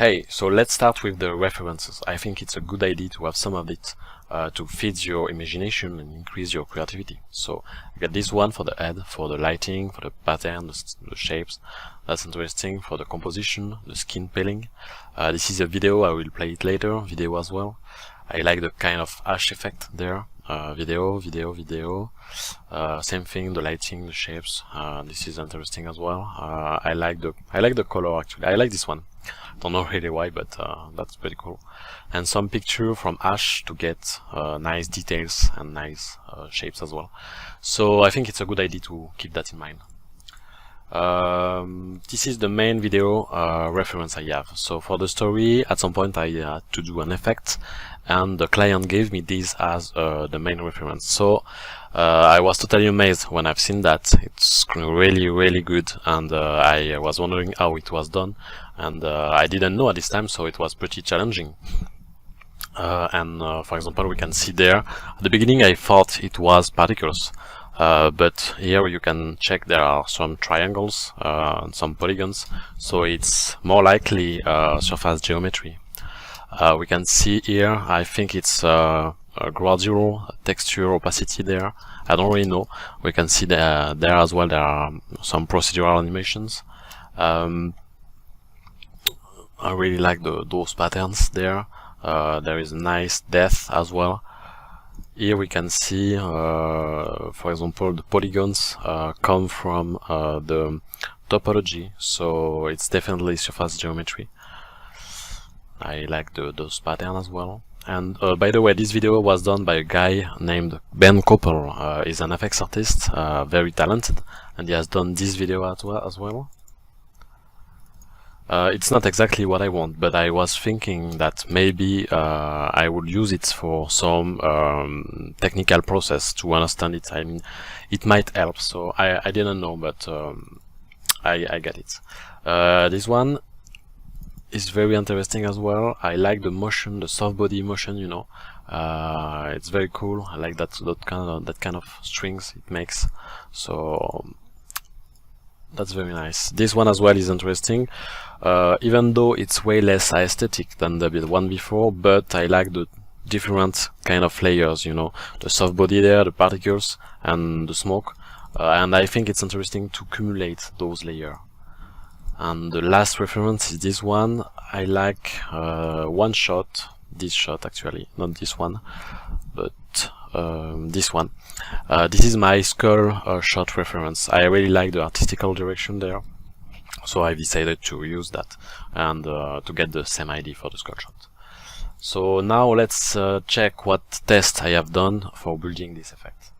Hey, so let's start with the references. I think it's a good idea to have some of it to feed your imagination and increase your creativity. So you get this one for the head, for the lighting, for the pattern, the shapes. That's interesting. For the composition, the skin peeling. This is a video, I will play it later, video as well. I like the kind of ash effect there. Video. Same thing, the lighting, the shapes. This is interesting as well. I like the color actually. I like this one. Don't know really why, but that's pretty cool. And some picture from ash to get nice details and nice shapes as well. So I think it's a good idea to keep that in mind. This is the main video reference I have. So for the story, at some point I had to do an effect, and the client gave me this as the main reference. So I was totally amazed when I've seen that. It's really good, and I was wondering how it was done, and I didn't know at this time, so it was pretty challenging. For example, we can see there, at the beginning I thought it was particles. But here you can check there are some triangles and some polygons, so it's more likely surface geometry. We can see here, I think it's a gradual texture opacity there. I don't really know. We can see there as well there are some procedural animations. I really like those patterns there. There is a nice depth as well. Here we can see, for example, the polygons come from the topology, so it's definitely surface geometry. I like those patterns as well. And by the way, this video was done by a guy named Ben Koppel. He's an FX artist, very talented, and he has done this video as well. It's not exactly what I want, but I was thinking that maybe I would use it for some technical process to understand it. I mean, it might help, so I didn't know, but I get it. This one is very interesting as well. I like the motion, the soft body motion, you know. It's very cool. I like that kind of strings it makes. So that's very nice. This one as well is interesting, even though it's way less aesthetic than the one before, but I like the different kind of layers, you know, the soft body there, the particles, and the smoke, and I think it's interesting to accumulate those layers. And the last reference is this one. I like one shot, this shot actually, not this one, but this one. This is my skull shot reference. I really like the artistical direction there, so I decided to use that and to get the same idea for the skull shot. So now let's check what test I have done for building this effect.